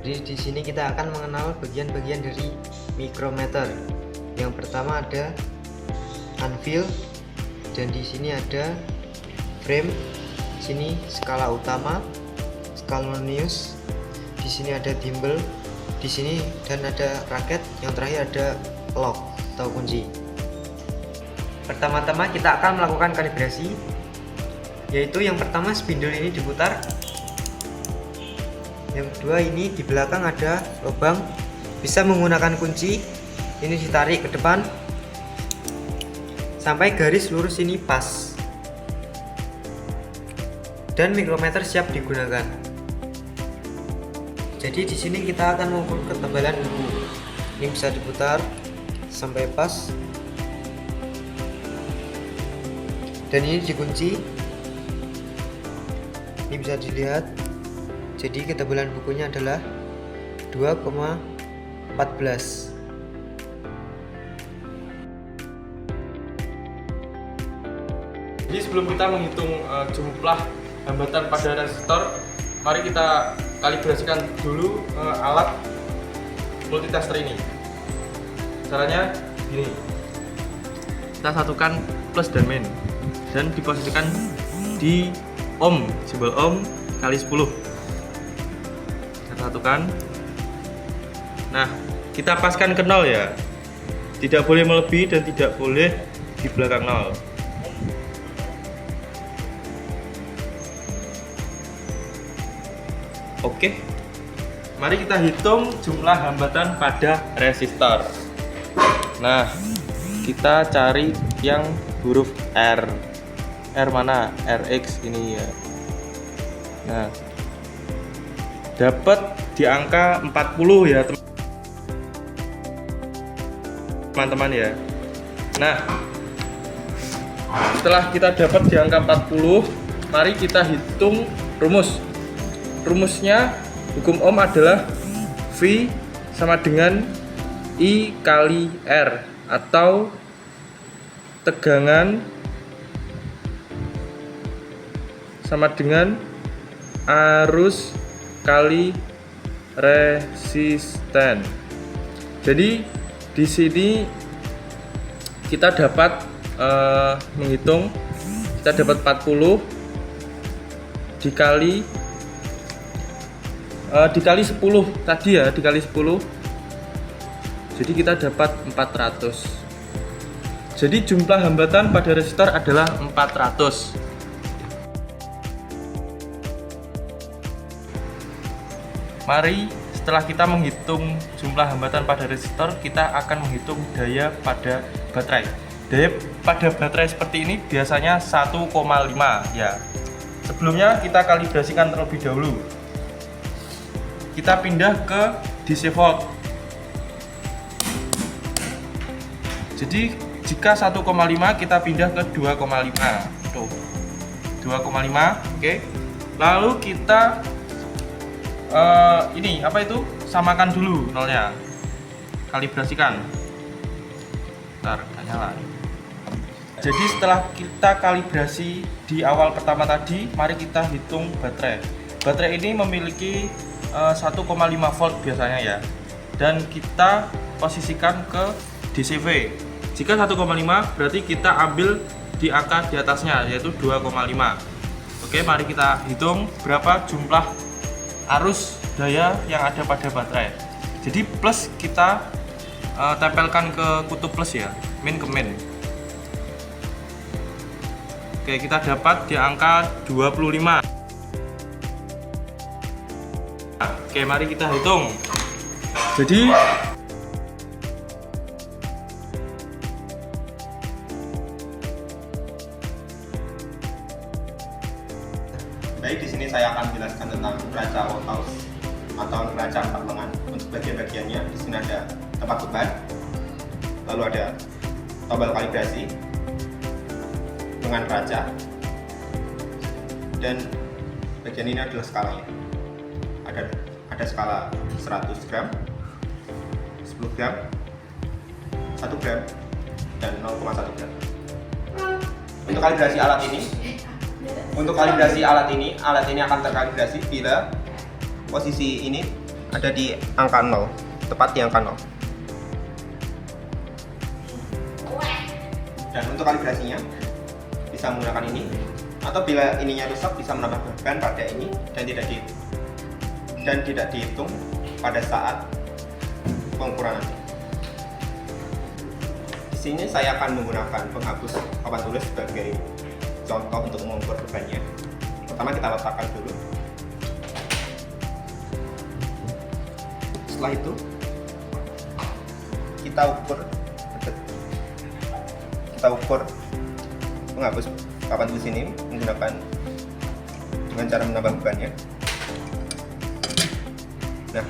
Jadi di sini kita akan mengenal bagian-bagian dari mikrometer. Yang pertama ada anvil, dan di sini ada frame. Sini skala utama, scalonius. Di sini ada thimble, di sini, dan ada raket. Yang terakhir ada lock atau kunci. Pertama-tama kita akan melakukan kalibrasi, yaitu yang pertama spindle ini diputar. Yang kedua, ini di belakang ada lubang, bisa menggunakan kunci. Ini ditarik ke depan sampai garis lurus ini pas, dan mikrometer siap digunakan. Jadi di sini kita akan mengukur ketebalan buku. Ini bisa diputar sampai pas, dan ini dikunci. Ini bisa dilihat. Jadi ketebalan bukunya adalah 2,14. Jadi sebelum kita menghitung jumlah hambatan pada resistor, mari kita kalibrasikan dulu alat multitester ini. Caranya gini, kita satukan plus dan min, dan diposisikan di ohm, simbol ohm kali 10. Kita satukan. Nah, kita paskan ke 0 ya, tidak boleh melebihi dan tidak boleh di belakang 0. Oke, mari kita hitung jumlah hambatan pada resistor. Nah, kita cari yang huruf R. R mana? RX ini ya. Nah, dapat di angka 40 ya teman-teman ya. Nah, setelah kita dapat di angka 40, mari kita hitung rumus. Rumusnya hukum ohm adalah V sama dengan I kali R, atau tegangan sama dengan arus kali resisten. Jadi di sini kita dapat menghitung, kita dapat 40 dikali 10 tadi ya, dikali 10. Jadi kita dapat 400. Jadi jumlah hambatan pada resistor adalah 400. Mari setelah kita menghitung jumlah hambatan pada resistor, kita akan menghitung daya pada baterai. Daya pada baterai seperti ini biasanya 1,5 ya. Sebelumnya kita kalibrasikan terlebih dahulu. Kita pindah ke DC volt. Jadi jika 1,5 kita pindah ke 2,5. Tuh. 2,5, oke. Lalu kita ini apa itu? Samakan dulu nolnya. Kalibrasikan. Bentar, gak nyala. Jadi setelah kita kalibrasi di awal pertama tadi, mari kita hitung baterai. Baterai ini memiliki 1,5 volt biasanya ya, dan kita posisikan ke DCV. Jika 1,5 berarti kita ambil di angka di atasnya, yaitu 2,5. Oke, mari kita hitung berapa jumlah arus daya yang ada pada baterai. Jadi plus kita tempelkan ke kutub plus ya, min ke min. Oke, kita dapat di angka 25. Oke, mari kita hitung. Jadi baik, di sini saya akan jelaskan tentang neraca Watthouse atau neraca 4 lengan. Untuk bagian-bagiannya, di sini ada tempat beban, lalu ada tombol kalibrasi dengan neraca, dan bagian ini adalah skalanya. Ada skala 100 gram, 10 gram, 1 gram, dan 0,1 gram. Untuk kalibrasi alat ini akan terkalibrasi bila posisi ini ada di angka 0, tepat di angka 0. Dan untuk kalibrasinya bisa menggunakan ini, atau bila ininya rusak bisa menambah beban pada ini dan tidak dihitung pada saat pengukuran nanti. Di sini saya akan menggunakan penghapus papan tulis sebagai contoh untuk mengukur bebannya. Pertama kita letakkan dulu. Setelah itu kita ukur penghapus papan tulis ini menggunakan dengan cara menambah bebannya. Nah,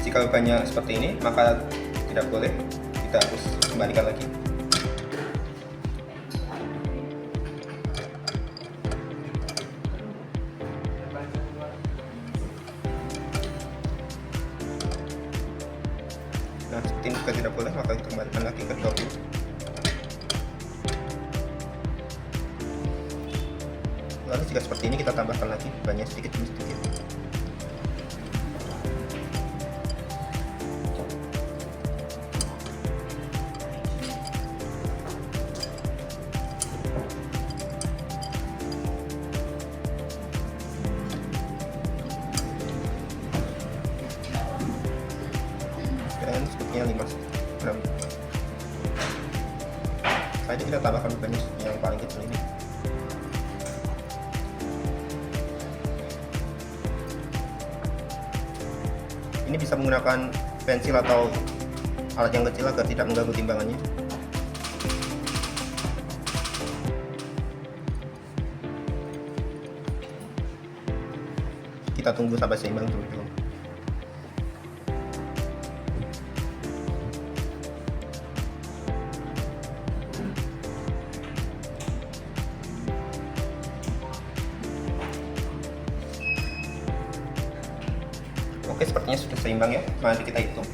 jika bebannya seperti ini maka tidak boleh, kita harus kembalikan lagi. Nah, seperti ini juga tidak boleh, maka kita kembalikan lagi ke 20. Lalu jika seperti ini kita tambahkan lagi bebannya sedikit demi sedikit. Dan sepertinya 5 gram. Setelah itu kita tambahkan bebannya yang paling kecil ini. Ini bisa menggunakan pensil atau alat yang kecil agar tidak mengganggu timbangannya. Kita tunggu sampai seimbang dulu. Oke, sepertinya sudah seimbang ya. Mari kita hitung.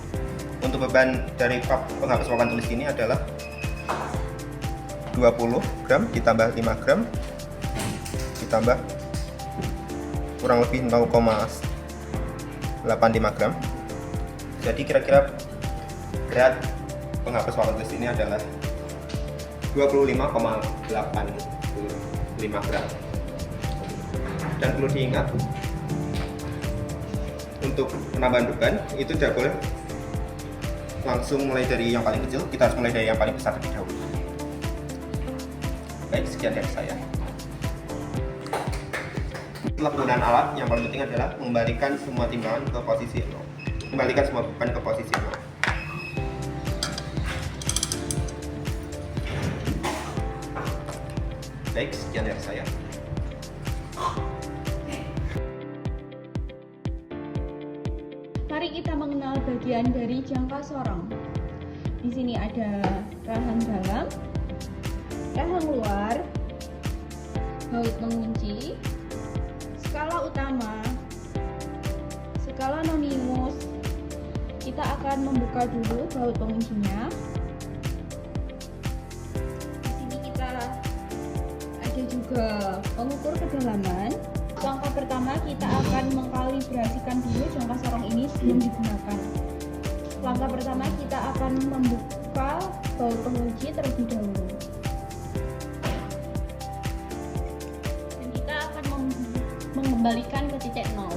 Untuk beban dari penghapus papan tulis ini adalah 20 gram ditambah 5 gram ditambah kurang lebih 0,85 gram. Jadi kira-kira berat penghapus papan tulis ini adalah 25,85 gram. Dan perlu diingat, untuk penambahan beban itu tidak boleh langsung mulai dari yang paling kecil, kita harus mulai dari yang paling besar terlebih dahulu. Baik, sekian dari saya. Setelah penggunaan alat, yang paling penting adalah mengembalikan semua timbangan ke posisi 0. Kembalikan semua beban ke posisi 0. Baik, sekian dari saya. Mari kita mengenal bagian dari jangka sorong. Di sini ada rahang dalam, rahang luar, baut pengunci, skala utama, skala nonimus. Kita akan membuka dulu baut penguncinya. Di sini kita ada juga pengukur kedalaman. Langkah pertama kita akan mengkalibrasikan dulu jangka sorong ini sebelum digunakan. Langkah pertama kita akan membuka baut pengunci terlebih dahulu. Dan kita akan mengembalikan ke titik 0.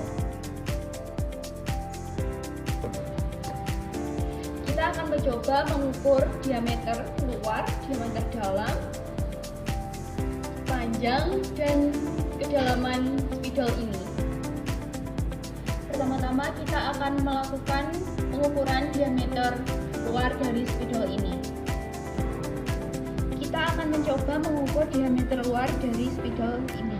Kita akan mencoba mengukur diameter luar, diameter dalam, panjang, dan kedalaman spidol ini. Pertama-tama kita akan melakukan pengukuran diameter luar dari spidol ini. Kita akan mencoba mengukur diameter luar dari spidol ini.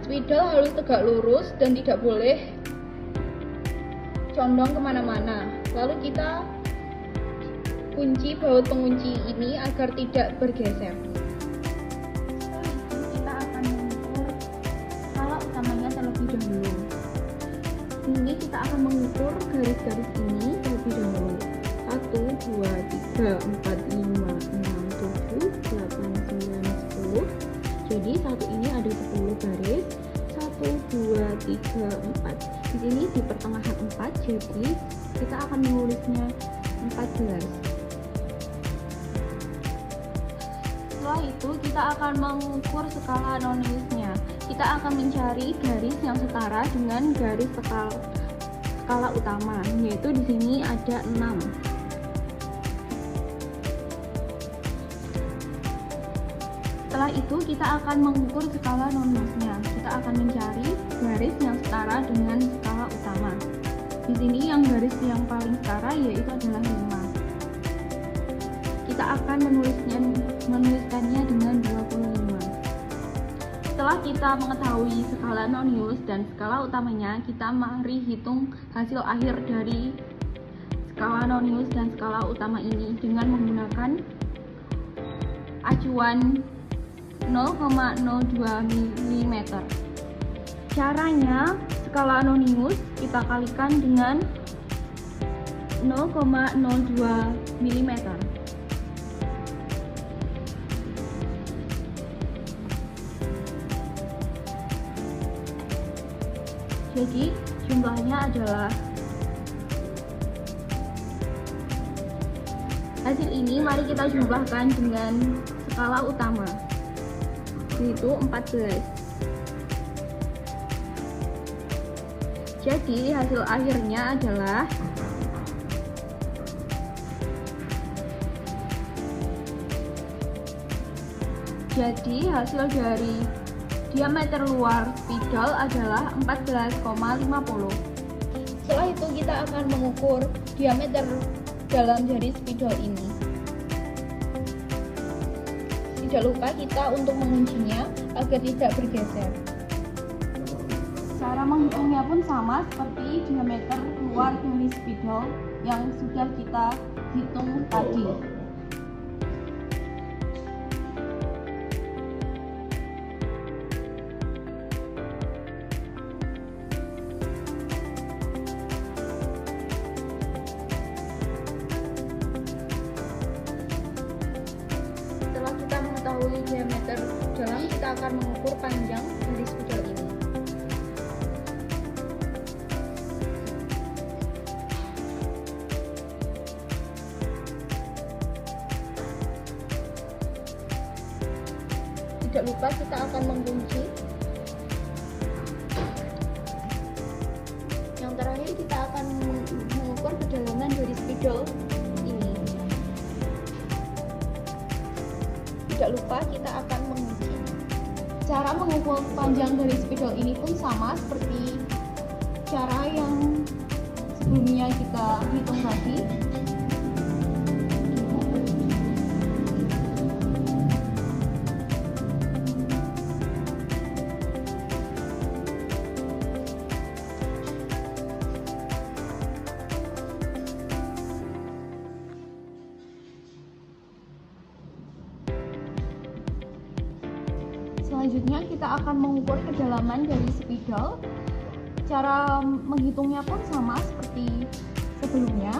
Spidol harus tegak lurus dan tidak boleh condong kemana-mana. Lalu kita kunci baut pengunci ini agar tidak bergeser. Ini kita akan mengukur garis-garis ini terlebih dahulu. 1, 2, 3, 4, 5, 6, 7, 8, 9, 10. Jadi satu ini ada 10 garis. 1, 2, 3, 4. Di sini di pertengahan 4, jadi kita akan menulisnya 14. Setelah itu kita akan mengukur skala noniusnya. Kita akan mencari garis yang setara dengan garis skala utama, yaitu di sini ada 6. Setelah itu kita akan mengukur skala noniusnya. Kita akan mencari garis yang setara dengan skala utama. Di sini yang garis yang paling setara yaitu adalah 5. Kita akan menuliskannya dengan 25. Setelah kita mengetahui skala nonius dan skala utamanya, kita mari hitung hasil akhir dari skala nonius dan skala utama ini dengan menggunakan acuan 0,02 mm. Caranya, skala nonius kita kalikan dengan 0,02 mm. Jadi jumlahnya adalah, hasil ini mari kita jumlahkan dengan skala utama, yaitu 14. Jadi hasil akhirnya adalah hasil dari diameter luar spidol adalah 14,50. Setelah itu kita akan mengukur diameter dalam jari spidol ini. Tidak lupa kita untuk menguncinya agar tidak bergeser. Cara menghitungnya pun sama seperti diameter luar dari spidol yang sudah kita hitung tadi. Setelah kita mengetahui diameter dalam, kita akan mengukur panjang dari spidol ini. Tidak lupa kita akan mengunci. Yang terakhir kita akan mengukur kedalaman dari spidol ini. Tidak lupa kita akan mengunci. Cara mengukur panjang dari spidol ini pun sama seperti cara yang sebelumnya kita hitung tadi. Selanjutnya kita akan mengukur kedalaman dari spidol. Cara menghitungnya pun sama seperti sebelumnya.